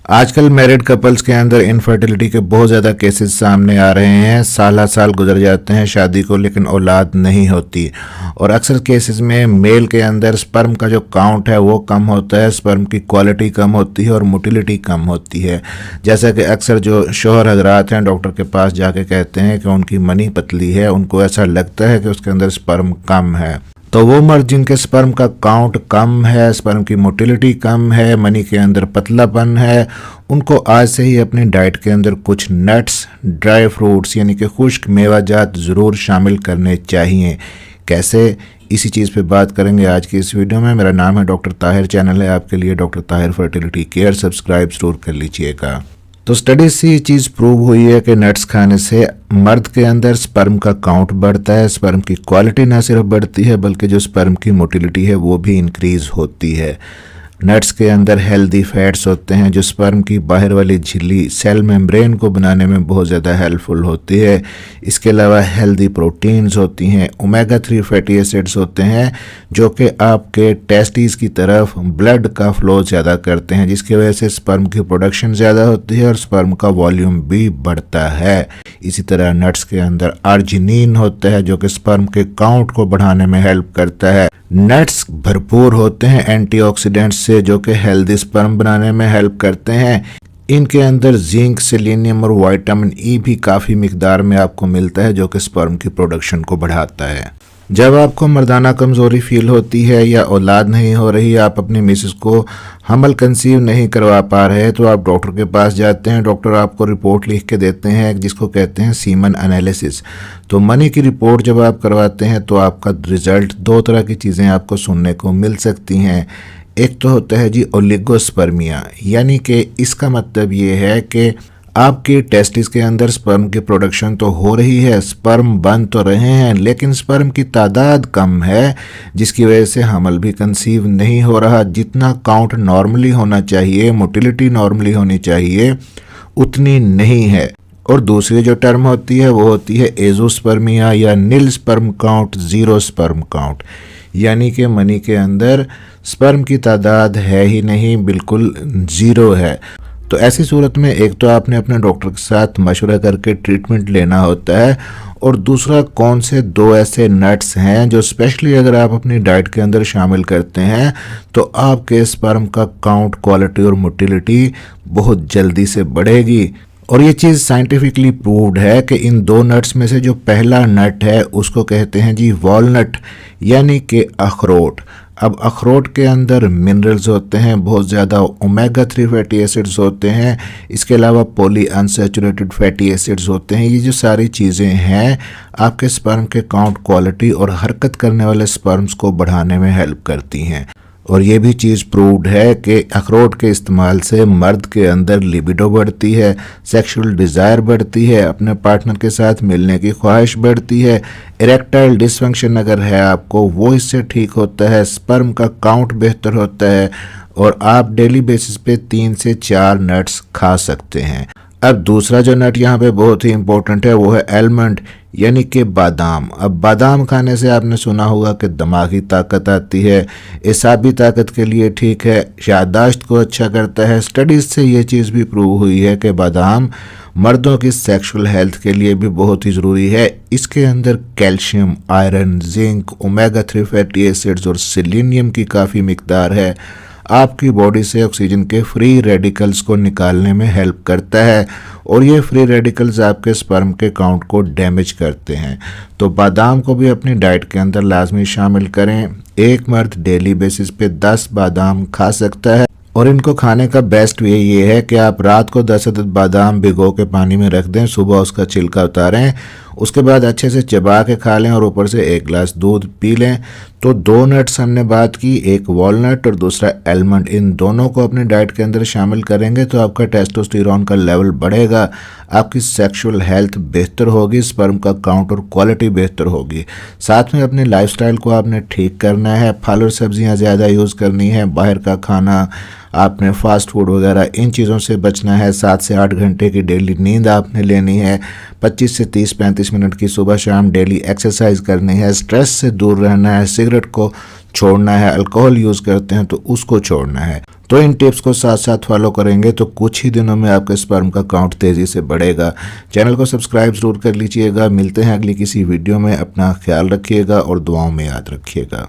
आजकल married couples के अंदर इनफर्टिलिटी के बहुत ज़्यादा केसेस सामने आ रहे हैं। साल गुजर जाते हैं शादी को, लेकिन औलाद नहीं होती। और अक्सर केसेस में मेल के अंदर स्पर्म का जो काउंट है वो कम होता है, स्पर्म की क्वालिटी कम होती है और मोटिलिटी कम होती है। जैसा कि अक्सर जो शोहर हजरात हैं डॉक्टर के पास जाके कहते हैं कि उनकी मनी पतली है, उनको ऐसा लगता है कि उसके अंदर स्पर्म कम है। तो वो मर्द जिनके स्पर्म का काउंट कम है, स्पर्म की मोटिलिटी कम है, मनी के अंदर पतलापन है, उनको आज से ही अपनी डाइट के अंदर कुछ नट्स, ड्राई फ्रूट्स यानी कि खुश्क मेवाजात ज़रूर शामिल करने चाहिए। कैसे, इसी चीज़ पे बात करेंगे आज की इस वीडियो में। मेरा नाम है डॉक्टर ताहिर, चैनल है आपके लिए doctor Tahir fertility care, subscribe जरूर कर लीजिएगा। तो स्टडीज से ये चीज़ प्रूव हुई है कि नट्स खाने से मर्द के अंदर स्पर्म का काउंट बढ़ता है, स्पर्म की क्वालिटी ना सिर्फ बढ़ती है बल्कि जो स्पर्म की मोटिलिटी है वो भी इंक्रीज होती है। नट्स के अंदर हेल्दी फैट्स होते हैं जो स्पर्म की बाहर वाली झिल्ली सेल मेम्ब्रेन को बनाने में बहुत ज़्यादा हेल्पफुल होती है। इसके अलावा हेल्दी प्रोटीन्स होती हैं, ओमेगा 3 फैटी एसिड्स होते हैं जो कि आपके टेस्टिस की तरफ ब्लड का फ्लो ज़्यादा करते हैं, जिसकी वजह से स्पर्म की प्रोडक्शन ज़्यादा होती है और स्पर्म का वॉल्यूम भी बढ़ता है। इसी तरह नट्स के अंदर आर्जिनिन होता है जो कि स्पर्म के काउंट को बढ़ाने में हेल्प करता है। नट्स भरपूर होते हैं एंटीऑक्सीडेंट्स से जो कि हेल्दी स्पर्म बनाने में हेल्प करते हैं। इनके अंदर जिंक, सेलेनियम और विटामिन ई भी काफ़ी मिकदार में आपको मिलता है जो कि स्पर्म की प्रोडक्शन को बढ़ाता है। जब आपको मर्दाना कमज़ोरी फील होती है या औलाद नहीं हो रही, आप अपनी मिसेस को हमल कंसीव नहीं करवा पा रहे, तो आप डॉक्टर के पास जाते हैं। डॉक्टर आपको रिपोर्ट लिख के देते हैं जिसको कहते हैं सीमन एनालिसिस। तो मनी की रिपोर्ट जब आप करवाते हैं तो आपका रिजल्ट, दो तरह की चीज़ें आपको सुनने को मिल सकती हैं। एक तो होता है जी ओलिगोस्पर्मिया, यानी कि इसका मतलब ये है कि आपके टेस्टिस के अंदर स्पर्म की प्रोडक्शन तो हो रही है, स्पर्म बन तो रहे हैं, लेकिन स्पर्म की तादाद कम है जिसकी वजह से हमल भी कंसीव नहीं हो रहा। जितना काउंट नॉर्मली होना चाहिए, मोटिलिटी नॉर्मली होनी चाहिए, उतनी नहीं है। और दूसरी जो टर्म होती है वो होती है एजोस्पर्मिया या nil sperm count, zero sperm count, यानी कि मनी के अंदर स्पर्म की तादाद है ही नहीं, बिल्कुल ज़ीरो है। तो ऐसी सूरत में एक तो आपने अपने डॉक्टर के साथ मशवरा करके ट्रीटमेंट लेना होता है, और दूसरा कौन से दो ऐसे नट्स हैं जो स्पेशली अगर आप अपनी डाइट के अंदर शामिल करते हैं तो आपके स्पर्म का काउंट, क्वालिटी और मोटिलिटी बहुत जल्दी से बढ़ेगी। और ये चीज़ साइंटिफिकली प्रूव्ड है कि इन दो नट्स में से जो पहला नट है उसको कहते हैं जी वॉलनट, यानी कि अखरोट। अब अखरोट के अंदर मिनरल्स होते हैं, बहुत ज़्यादा ओमेगा 3 फैटी एसिड्स होते हैं, इसके अलावा पॉली अनसैचुरेटेड फैटी एसिड्स होते हैं। ये जो सारी चीज़ें हैं आपके स्पर्म के काउंट, क्वालिटी और हरकत करने वाले स्पर्म्स को बढ़ाने में हेल्प करती हैं। और ये भी चीज़ प्रूव्ड है कि अखरोट के इस्तेमाल से मर्द के अंदर लिबिडो बढ़ती है, सेक्सुअल डिज़ायर बढ़ती है, अपने पार्टनर के साथ मिलने की ख्वाहिश बढ़ती है, इरेक्टाइल डिसफंक्शन अगर है आपको वो इससे ठीक होता है, स्पर्म का काउंट बेहतर होता है, और आप डेली बेसिस पे 3 से 4 नट्स खा सकते हैं। अब दूसरा जो नट यहाँ पे बहुत ही इंपॉर्टेंट है वो है आलमंड, यानी कि बादाम। अब बादाम खाने से आपने सुना होगा कि दिमागी ताकत आती है, एसाबी ताकत के लिए ठीक है, याददाश्त को अच्छा करता है। स्टडीज़ से ये चीज़ भी प्रूव हुई है कि बादाम मर्दों की सेक्सुअल हेल्थ के लिए भी बहुत ही ज़रूरी है। इसके अंदर calcium, iron, zinc, omega 3 fatty acids और सेलेनियम की काफ़ी मिकदार है। आपकी बॉडी से ऑक्सीजन के फ्री रेडिकल्स को निकालने में हेल्प करता है, और ये फ्री रेडिकल्स आपके स्पर्म के काउंट को डैमेज करते हैं। तो बादाम को भी अपनी डाइट के अंदर लाजमी शामिल करें। एक मर्द डेली बेसिस पे 10 बादाम खा सकता है, और इनको खाने का बेस्ट वे ये है कि आप रात को 10 अदद बादाम भिगो के पानी में रख दें, सुबह उसका छिलका उतारें, उसके बाद अच्छे से चबा के खा लें और ऊपर से 1 गिलास दूध पी लें। तो 2 नट्स हमने बात की, एक वॉलनट और दूसरा आलमंड, इन दोनों को अपनी डाइट के अंदर शामिल करेंगे तो आपका टेस्टोस्टेरोन का लेवल बढ़ेगा, आपकी सेक्सुअल हेल्थ बेहतर होगी, स्पर्म का काउंट और क्वालिटी बेहतर होगी। साथ में अपने लाइफस्टाइल को आपने ठीक करना है, फल और सब्जियां ज़्यादा यूज़ करनी है, बाहर का खाना आपने फास्ट फूड वगैरह इन चीज़ों से बचना है। 7 से 8 घंटे की डेली नींद आपने लेनी है। 25 से 30-35 मिनट की सुबह शाम डेली एक्सरसाइज करनी है। स्ट्रेस से दूर रहना है। सिगरेट को छोड़ना है। अल्कोहल यूज़ करते हैं तो उसको छोड़ना है। तो इन टिप्स को साथ साथ फॉलो करेंगे तो कुछ ही दिनों में आपके स्पर्म का काउंट तेज़ी से बढ़ेगा। चैनल को सब्सक्राइब जरूर कर लीजिएगा। मिलते हैं अगली किसी वीडियो में। अपना ख्याल रखिएगा और दुआओं में याद रखिएगा।